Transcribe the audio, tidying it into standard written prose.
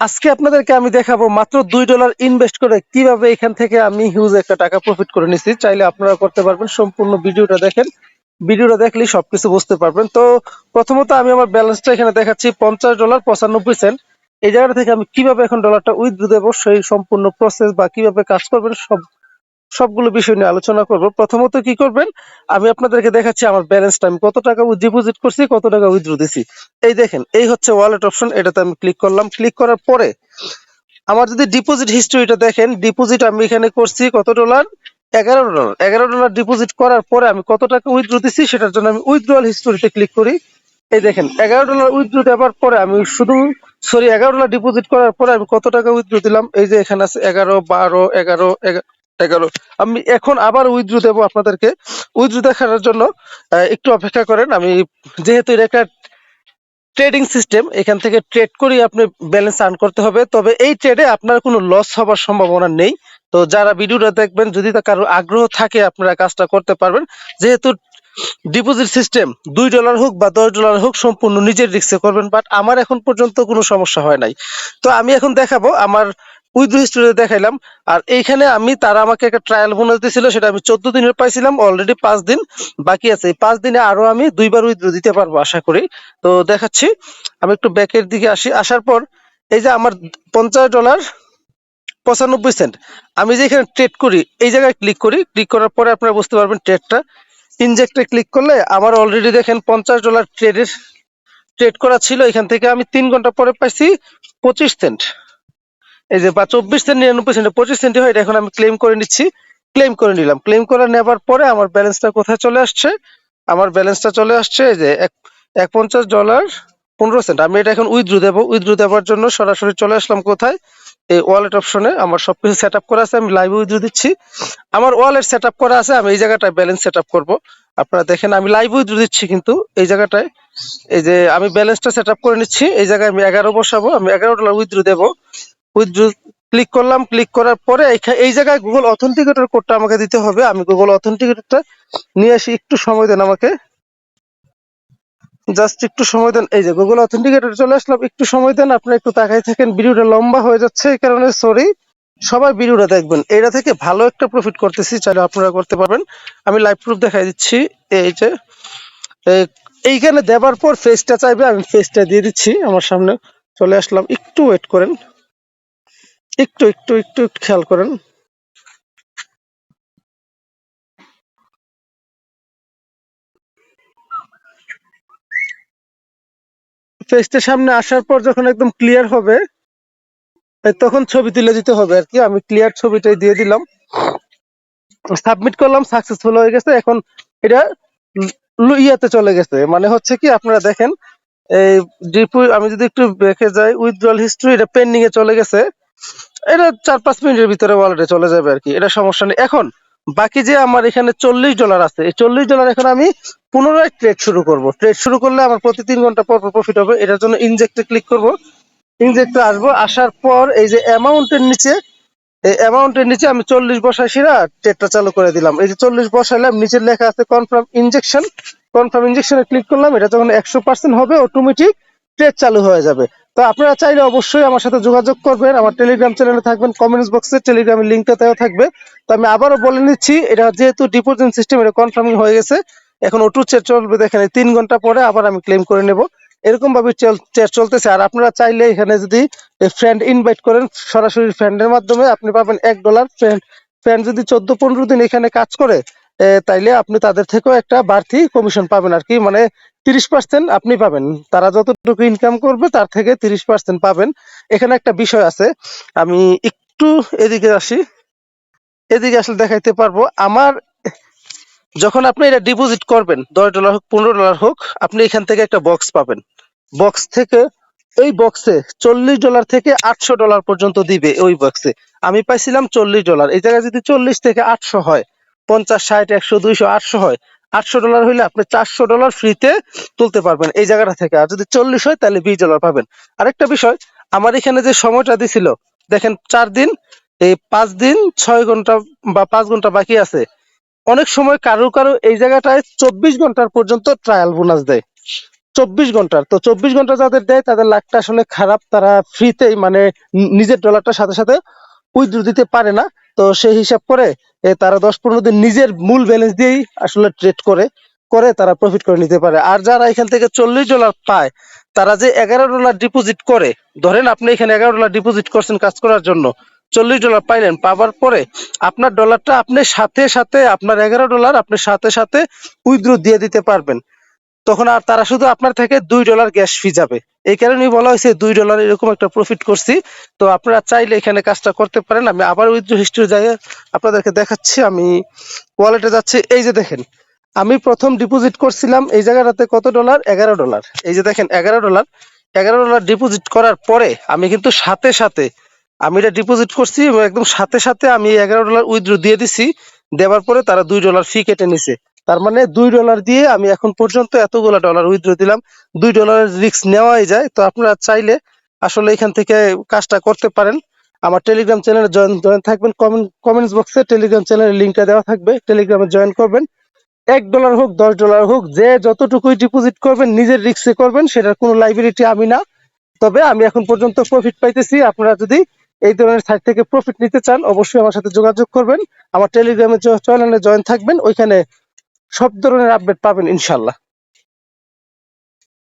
আজকে আপনাদেরকে আমি দেখাবো মাত্র $2 ইনভেস্ট করে কিভাবে এখান থেকে আমি হিউজ একটা টাকা প্রফিট করে নিছি। চাইলে আপনারা করতে পারবেন। সম্পূর্ণ ভিডিওটা দেখেন, ভিডিওটা দেখলেই সবকিছু বুঝতে পারবেন। তো প্রথমত আমি আমার ব্যালেন্সটা এখানে দেখাচ্ছি $50.95। এই জায়গাটা থেকে আমি কিভাবে এখন ডলারটা উইথড্র দেবো সেই সম্পূর্ণ প্রসেস বা কিভাবে কাজ করবেন সবগুলো বিষয় নিয়ে আলোচনা করব। প্রথমত কি করবেন, আমি আপনাদেরকে দেখাচ্ছি আমার ব্যালেন্সটা, আমি কত টাকা ডিপোজিট করছি, কত টাকা উইথড্র দিছি। এই দেখেন, এই হচ্ছে ওয়ালেট অপশন, এটাতে আমি ক্লিক করলাম। ক্লিক করার পরে আমার যদি ডিপোজিট হিস্ট্রিটা দেখেন, ডিপোজিট আমি এখানে করছি কত ডলার, $11। $11 ডিপোজিট করার পরে আমি কত টাকা উইথড্র দিছি সেটার জন্য আমি উইথড্রয়াল হিস্টোরিতে ক্লিক করি। এই দেখেন, $11 উইথড্র দেওয়ার পরে আমি শুধু $11 ডিপোজিট করার পরে আমি কত টাকা উইথড্র দিলাম, এই যে এখানে আছে 11, 12, 11, 11। আমি এখন আবার উইথড্র দেবো আপনাদেরকে। উইথড্র দেখানোর জন্য একটু অপেক্ষা করেন। আমি যেহেতু এটা একটা ট্রেডিং সিস্টেম, এখান থেকে ট্রেড করেই আপনি ব্যালেন্স আর্ন করতে হবে, তবে এই ট্রেডে আপনার কোনো লস হবার সম্ভাবনা নেই। তো যারা ভিডিওটা দেখবেন, যদি তা কারো আগ্রহ থাকে আপনারা কাজটা করতে পারবেন। যেহেতু ডিপোজিট সিস্টেম, $2 হোক বা $10 হোক সম্পূর্ণ নিজের রিস্কে করবেন, বাট আমার এখন পর্যন্ত কোনো সমস্যা হয় নাই। তো আমি এখন দেখাবো আমার উইথড্র হিস্ট্রি দেখাইলাম। আর এইখানে আমি, তারা আমাকে একটা ট্রায়াল বোনাস দিয়েছিল, সেটা আমি 14 দিনের পাইছিলাম। অলরেডি 5 দিন বাকি আছে, এই 5 দিনে আরো আমি 2বার উইথড্র দিতে পারবো আশা করি। তো দেখাচ্ছি, আমি একটু ব্যাকের দিকে আসি। আসার পর এই যে আমার $50.95, আমি যে এখানে ট্রেড করি এই জায়গায় ক্লিক করি। ক্লিক করার পরে আপনারা বুঝতে পারবেন ট্রেডটা ইনজেক্টে ক্লিক করলে আমার অলরেডি দেখেন $50 ট্রেড করা ছিল। এখান থেকে আমি 3 ঘন্টা পরে পাইছি 25 সেন্ট। এই যে বা 24 সেন্ট 99 সেন্ট, 25 সেন্ট হয়। এটা এখন আমি ক্লেম করে নিচ্ছি। ক্লেম করে নিলাম। ক্লেম করে নেবার পরে আমার ব্যালেন্সটা কোথায় চলে আসছে, আমার ব্যালেন্সটা চলে আসছে এই যে $51.15। আমি এটা এখন উইথড্র দেবো। উইথড্র দেওয়ার জন্য সরাসরি চলে আসলাম কোথায়, এই ওয়ালেট অপশনে। আমার সবকিছু সেট আপ করা আছে, আমি লাইভ উইথড্র দিচ্ছি। আমার ওয়ালেট সেট আপ করা আছে, আমি এই জায়গাটায় ব্যালেন্স সেট আপ করবো। আপনারা দেখেন আমি লাইভ উইথড্র দিচ্ছি, কিন্তু এই জায়গাটায় এই যে আমি ব্যালেন্সটা সেট আপ করে নিচ্ছি। এই জায়গায় আমি 11 বসাবো, আমি $11 উইথড্র দেবো। উইথড্র ক্লিক করলাম। ক্লিক করার পরে এই জায়গায় গুগল অথেন্টিকেটর কোডটা আমাকে দিতে হবে। আমি গুগল অথেন্টিকেটরটা নিয়ে আসি, একটু সময় দেন আমাকে, জাস্ট একটু সময় দেন। এই যে গুগল অথেন্টিকেটর চলে আসলাম, একটু সময় দেন, আপনারা একটু তাকাই থাকেন। ভিডিওটা লম্বা হয়ে যাচ্ছে এই কারণে সরি। সবাই ভিডিওটা দেখবেন, এটা থেকে ভালো একটা প্রফিট করতেছি, চাইলে আপনারা করতে পারবেন। আমি লাইভ প্রুফ দেখাই দিচ্ছি। এই যে এইখানে দেবার পর ফেসটা চাইবে, আমি ফেসটা দিয়ে দিচ্ছি। আমার সামনে চলে আসলাম, একটু ওয়েট করেন, একটু একটু একটু একটু খেয়াল করেন। ফেসটা সামনে আসার পর যখন একদম ক্লিয়ার হবে তখন ছবি তুলে দিতে হবে আর কি। আমি ক্লিয়ার ছবিটাই দিয়ে দিলাম, সাবমিট করলাম, সাকসেসফুল হয়ে গেছে। এখন এটা ইয়াতে চলে গেছে, মানে হচ্ছে কি আপনারা দেখেন এই আমি যদি একটু দেখে যাই, উইথড্রল হিস্ট্রি, এটা পেন্ডিং এ চলে গেছে। এটা 4-5 মিনিটের ভিতরে ওয়ালেটে চলে যাবে আর কি, এটা সমস্যা নেই। এখন বাকি যে আমার এখানে $40 আছে, এই $40 এখন আমি পুনরায় ট্রেড শুরু করব। ট্রেড শুরু করলে আমার প্রতি 3 ঘন্টা পর প্রফিট হবে। এটার জন্য ইনজেক্টে ক্লিক করব। ইনজেক্টে আসবো, আসার পর এই যে অ্যামাউন্টের নিচে, এই অ্যামাউন্টের নিচে আমি 40 বসাইছি না, ট্রেডটা চালু করে দিলাম। এই যে 40 বসাইলাম, নিচে লেখা আছে কনফার্ম ইনজেকশন। কনফার্ম ইনজেকশনে ক্লিক করলাম। এটা যখন 100% হবে অটোমেটিক ট্রেড চালু হয়ে যাবে। তো আপনারা চাইলে অবশ্যই আমার সাথে যোগাযোগ করবেন। আমার টেলিগ্রাম চ্যানেলে থাকবেন, কমেন্টস বক্সে টেলিগ্রামের লিঙ্কটাতেও থাকবে। তো আমি আবারও বলে নিচ্ছি, এটা যেহেতু ডিপোজিট সিস্টেম, এটা কনফার্মিং হয়ে গেছে। এখন অটো ট্রেড চলবে, দেখেন 3 ঘন্টা পরে আবার আমি ক্লেম করে নেব। এরকম ভাবে ট্রেড চলতেছে। আর আপনারা চাইলে এখানে যদি ফ্রেন্ড ইনভাইট করেন, সরাসরি ফ্রেন্ডের মাধ্যমে আপনি পাবেন $1। ফ্রেন্ড ফ্রেন্ড যদি 14-15 দিন এখানে কাজ করে, তাইলে আপনি তাদের থেকেও একটা বাড়তি কমিশন পাবেন আর কি, মানে 30% আপনি পাবেন। তারা যতটুকু ইনকাম করবে তার থেকে 30% পাবেন। এখানে একটা বিষয় আছে, আমি একটু এদিকে আসি। এদিকে আসলে দেখাইতে পারবো। আমার যখন আপনি এটা ডিপোজিট করবেন, $10 হোক $15 হোক, আপনি এখান থেকে একটা বক্স পাবেন। বক্স থেকে, এই বক্সে $40 থেকে $800 পর্যন্ত দিবে। ওই বক্সে আমি পাইছিলাম $40। এই জায়গায় যদি 40 থেকে 800 হয়, 50, 60, 100, 200, 800 হয়, $800 হইলে আপনি $400 ফ্রিতে তুলতে পারবেন এই জায়গাটা থেকে। আর যদি 40 হয় তাহলে $20 পাবেন। আরেকটা বিষয়, আমার এখানে যে সময়টা দিছিল, দেখেন 4 দিন, এই 5 দিন 6 ঘন্টা বা 5 ঘন্টা বাকি আছে। অনেক সময় কারো কারো এই জায়গাটায় 24 ঘন্টার পর্যন্ত ট্রায়াল বোনাস দেয়। 24 ঘন্টার। তো 24 ঘন্টা যাদের দেয় তাদের লাকটা আসলে খারাপ, তারা ফ্রিতেই মানে নিজের ডলারটার সাথে সাথে উইথড্র দিতে পারে না। তো সেই হিসাব করে তারা 10-15 দিন নিজের মূল ব্যালেন্স দিয়েই আসলে ট্রেড করে করে তারা প্রফিট করে নিতে পারে। আর যারা এখান থেকে $40 পায়, তারা যে $11 ডিপোজিট করে, ধরেন আপনি এখানে $11 ডিপোজিট করছেন কাজ করার জন্য, $40 পাইলেন, পাওয়ার পরে আপনার ডলারটা আপনি সাথে সাথে আপনার $11 আপনি সাথে সাথে উইথড্র দিয়ে দিতে পারবেন। তখন আর তারা শুধু আপনার থেকে $2 গ্যাস ফি যাবে। এই কারণেই বলা হয়েছে $2 এরকম একটা প্রফিট করছি। তো আপনারা চাইলে এখানে কাজটা করতে পারেন। আমি আবার উইথড্র হিস্ট্রি যাই আপনাদেরকে দেখাচ্ছি। আমি ওয়ালেটে যাচ্ছি, এই যে দেখেন আমি প্রথম ডিপোজিট করছিলাম এই জায়গাটাতে কত ডলার, $11। এই যে দেখেন $11 ডিপোজিট করার পরে আমি কিন্তু সাথে সাথে আমি এটা ডিপোজিট করছি এবং একদম সাথে সাথে আমি $11 উইথড্র দিয়ে দিছি। দেওয়ার পরে তারা $2 ফি কেটে নিছে। তার মানে $2 দিয়ে আমি এখন পর্যন্ত এতগুলা ডলার উইথড্র দিলাম। $2 রিস্ক নেওয়াই যায়। তো আপনারা চাইলে আসলে এখান থেকে কাজটা করতে পারেন। আমার টেলিগ্রাম চ্যানেলে জয়েন থাকবেন, কমেন্টস বক্সে টেলিগ্রাম চ্যানেলের লিঙ্কটা দেওয়া থাকবে, টেলিগ্রামে জয়েন করবেন। $1 হোক $10 হোক, যে যতটুকুই ডিপোজিট করবেন নিজের রিস্কে করবেন, সেটার কোনো লাইবিলিটি আমি না। তবে আমি এখন পর্যন্ত প্রফিট পাইতেছি। আপনারা যদি এই ধরনের সাইট থেকে প্রফিট নিতে চান, অবশ্যই আমার সাথে যোগাযোগ করবেন। আমার টেলিগ্রামে চ্যানেলে জয়েন থাকবেন, ওইখানে সব ধরনের আপডেট পাবেন ইনশাল্লাহ।